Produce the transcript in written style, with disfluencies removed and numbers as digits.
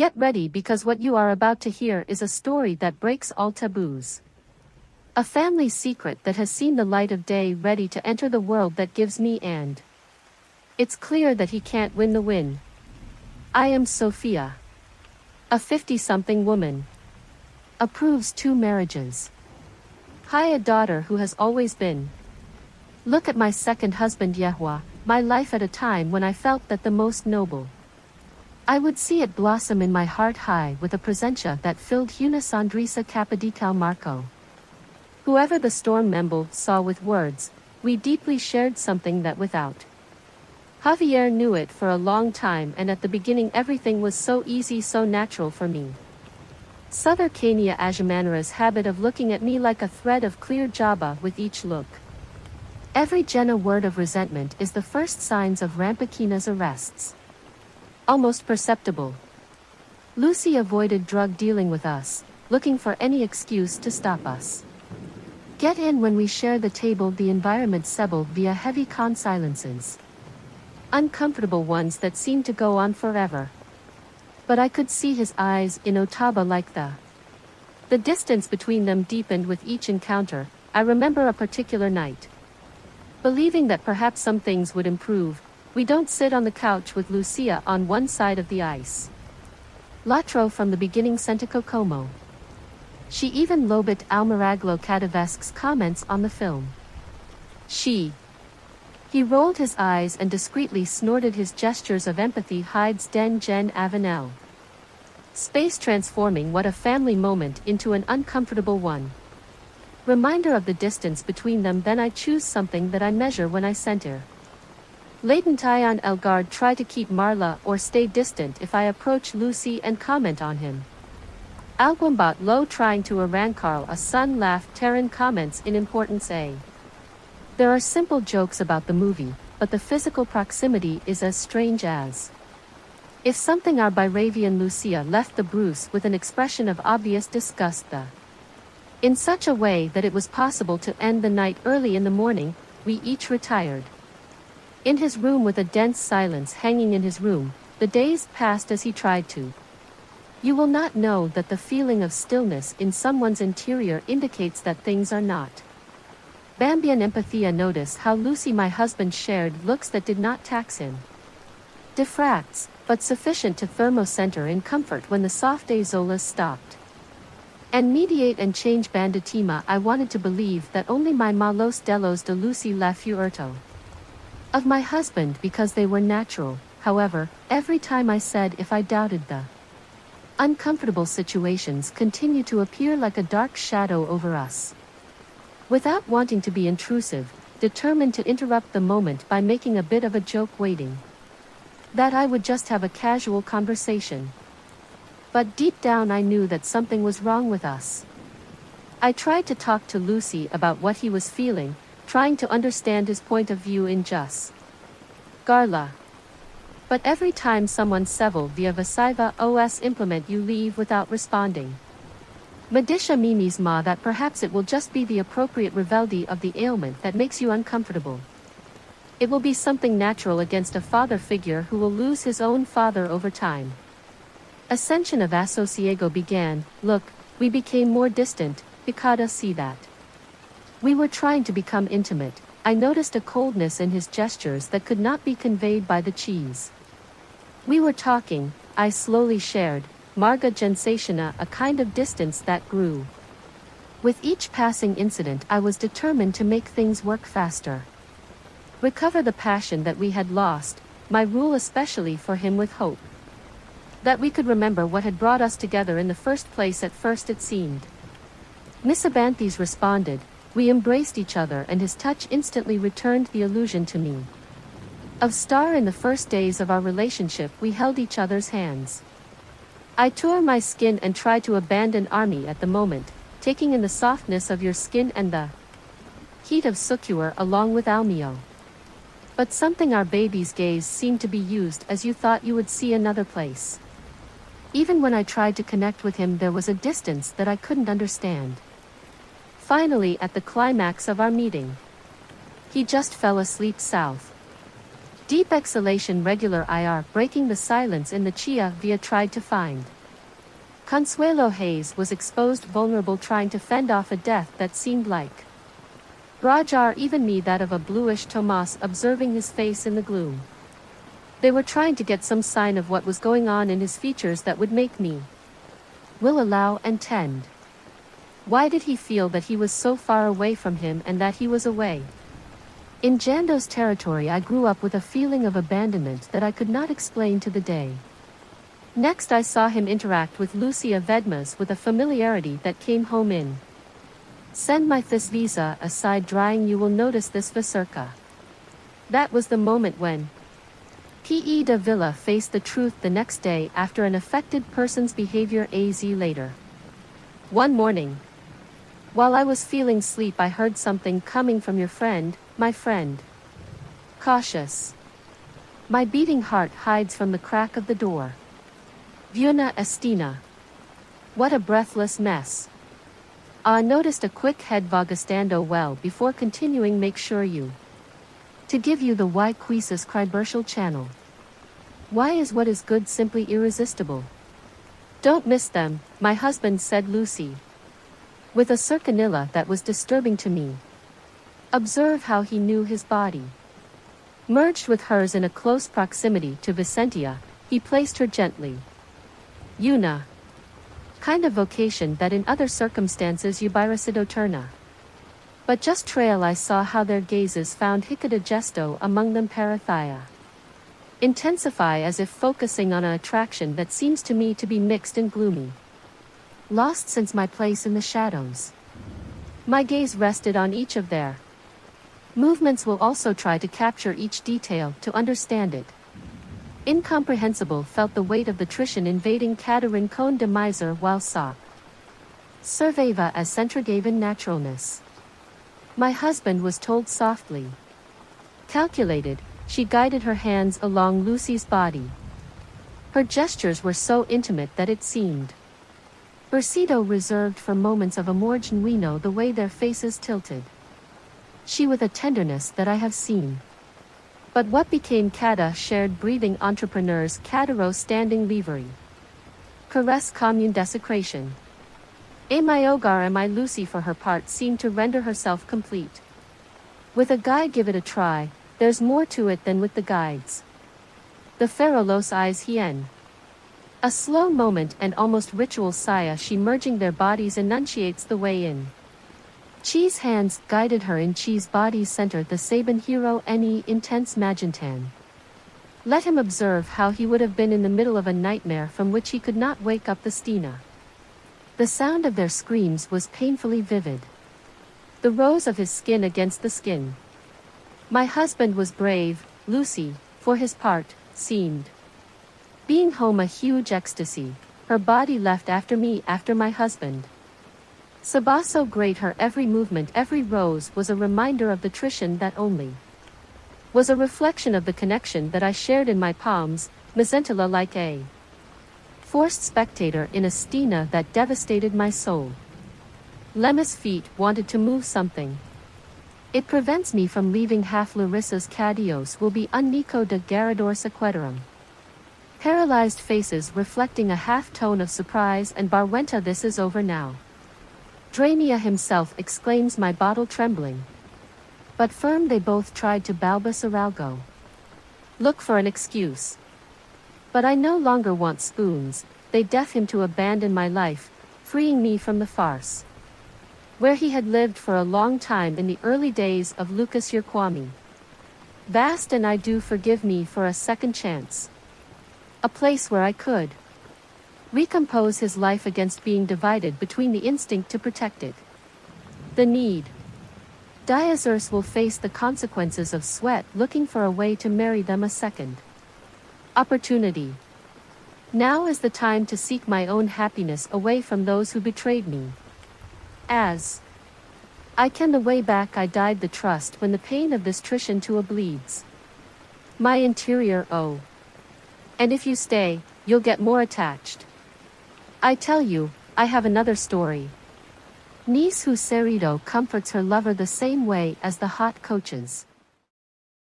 Get ready because what you are about to hear is a story that breaks all taboos. A family secret that has seen the light of day, ready to enter the world that gives me and. It's clear that he can't win the win. I am Sophia. A 50-something woman. Approves 2 marriages. Hi, a daughter who has always been. Look at my second husband Yehua, my life at a time when I felt that the most noble. I would see it blossom in my heart high with a presentia that filled Huna Sandrisa Capodical Marco. Whoever the storm memble saw with words, we deeply shared something that without. Javier knew it for a long time, and at the beginning everything was so easy, so natural for me. Souther Kenya Ajamanara's habit of looking at me like a thread of clear Java with each look. Every Jenna word of resentment is the first signs of Rampakina's arrests. Almost perceptible. Lucy avoided drug dealing with us, looking for any excuse to stop us. Get in when we share the table, the environment settled via heavy silences. Uncomfortable ones that seemed to go on forever. But I could see his eyes in Otaba like the distance between them deepened with each encounter. I remember a particular night. Believing that perhaps some things would improve, we don't sit on the couch with Lucia on one side of the ice. Latro from the beginning Sentico Como. She even lobit Almiraglo Cadavesque's comments on the film. He rolled his eyes and discreetly snorted. His gestures of empathy hides Den Jen Avenel. Space transforming what a family moment into an uncomfortable one. Reminder of the distance between them, then I choose something that I measure when I center. Latent Ion Elgard try to keep Marla or stay distant if I approach Lucy and comment on him. Algumbat low trying to Arancarl a son laugh. Terran comments in importance A. There are simple jokes about the movie, but the physical proximity is as strange as. If something our Byravian Lucia left the Bruce with an expression of obvious disgust in such a way that it was possible to end the night early in the morning, we each retired. In his room with a dense silence hanging in his room, the days passed as he tried to. You will not know that the feeling of stillness in someone's interior indicates that things are not. Bambian empathia. Notice how Lucy, my husband, shared looks that did not tax him. Diffracts, but sufficient to thermocenter in comfort when the soft azolas stopped. And mediate and change banditima. I wanted to believe that only my malos delos de Lucy la fuerto. Of my husband because they were natural, however, every time I said if I doubted the uncomfortable situations continue to appear like a dark shadow over us. Without wanting to be intrusive, determined to interrupt the moment by making a bit of a joke, waiting that I would just have a casual conversation. But deep down I knew that something was wrong with us. I tried to talk to Lucy about what he was feeling, trying to understand his point of view in just Garla. But every time someone sevel via Vasiva OS implement you leave without responding. Medisha Mimi's ma that perhaps it will just be the appropriate reveldi of the ailment that makes you uncomfortable. It will be something natural against a father figure who will lose his own father over time. Ascension of Asociego began. Look, we became more distant, Picada see that. We were trying to become intimate. I noticed a coldness in his gestures that could not be conveyed by the cheese. We were talking, I slowly shared, Marga Gensationa, a kind of distance that grew. With each passing incident I was determined to make things work faster. Recover the passion that we had lost, my rule especially for him, with hope that we could remember what had brought us together in the first place. At first it seemed. Miss Abanthes responded, we embraced each other and his touch instantly returned the illusion to me of Star. In the first days of our relationship we held each other's hands. I tore my skin and tried to abandon army at the moment, taking in the softness of your skin and the heat of sucure along with Almio. But something our baby's gaze seemed to be used as you thought you would see another place. Even when I tried to connect with him there was a distance that I couldn't understand. Finally, at the climax of our meeting, he just fell asleep south. Deep exhalation regular IR breaking the silence in the Chia Via tried to find. Consuelo Hayes was exposed vulnerable trying to fend off a death that seemed like Rajar even me that of a bluish Tomas observing his face in the gloom. They were trying to get some sign of what was going on in his features that would make me will allow and tend. Why did he feel that he was so far away from him and that he was away? In Jando's territory I grew up with a feeling of abandonment that I could not explain to the day. Next I saw him interact with Lucia Vedmas with a familiarity that came home in. Send my this visa aside drying you will notice this Vasurka. That was the moment when P.E. de Villa faced the truth the next day after an affected person's behavior AZ later. One morning, while I was feeling sleep I heard something coming from your friend, my friend. Cautious. My beating heart hides from the crack of the door. Viuna Estina. What a breathless mess. I noticed a quick head vagastando well before continuing make sure you. To give you the why quizzes Cribertial channel. Why is what is good simply irresistible? Don't miss them, my husband said Lucy. With a circanilla that was disturbing to me. Observe how he knew his body. Merged with hers in a close proximity to Vicentia, he placed her gently. Una. Kind of vocation that in other circumstances Ubirasidoturna. But just trail I saw how their gazes found Hikada gesto among them parathia. Intensify as if focusing on an attraction that seems to me to be mixed and gloomy. Lost since my place in the shadows. My gaze rested on each of their movements will also try to capture each detail to understand it. Incomprehensible felt the weight of the Tritian invading Rincon de Miser while saw Surveyva as centrigaven naturalness. My husband was told softly. Calculated, she guided her hands along Lucy's body. Her gestures were so intimate that it seemed Bercido reserved for moments of amor genuino the way their faces tilted. She with a tenderness that I have seen. But what became Cada shared breathing entrepreneurs Cadero standing livery. Caress commune desecration. My Ogar and my Lucy for her part seemed to render herself complete. With a guide give it a try, there's more to it than with the guides. The Pharaoh los eyes hien. A slow moment and almost ritual saya she merging their bodies enunciates the way in. Chi's hands guided her in Chi's body's center the Saban hero any intense magentan. Let him observe how he would have been in the middle of a nightmare from which he could not wake up the Stina. The sound of their screams was painfully vivid. The rose of his skin against the skin. My husband was brave, Lucy, for his part, seemed. Being home a huge ecstasy, her body left after me after my husband. Sabaso great her every movement every rose was a reminder of the Tritian that only was a reflection of the connection that I shared in my palms, Mazentilla like a forced spectator in a Stina that devastated my soul. Lemma's feet wanted to move something. It prevents me from leaving half Larissa's Cadios will be un Nico de Garador Sequeterum. Paralyzed faces reflecting a half-tone of surprise and Barwenta this is over now. Drania himself exclaims my bottle trembling. But firm they both tried to balbus Aralgo. Look for an excuse. But I no longer want spoons, they deaf him to abandon my life, freeing me from the farce. Where he had lived for a long time in the early days of Lucas Yerquami. Vast and I do forgive me for a second chance. A place where I could recompose his life against being divided between the instinct to protect it. The need. Diazurs will face the consequences of sweat looking for a way to marry them a second opportunity. Now is the time to seek my own happiness away from those who betrayed me. As I can the way back I died the trust when the pain of this Tritian to a bleeds. My interior oh. And if you stay, you'll get more attached. I tell you, I have another story. Niece who Cerrito comforts her lover the same way as the hot coaches.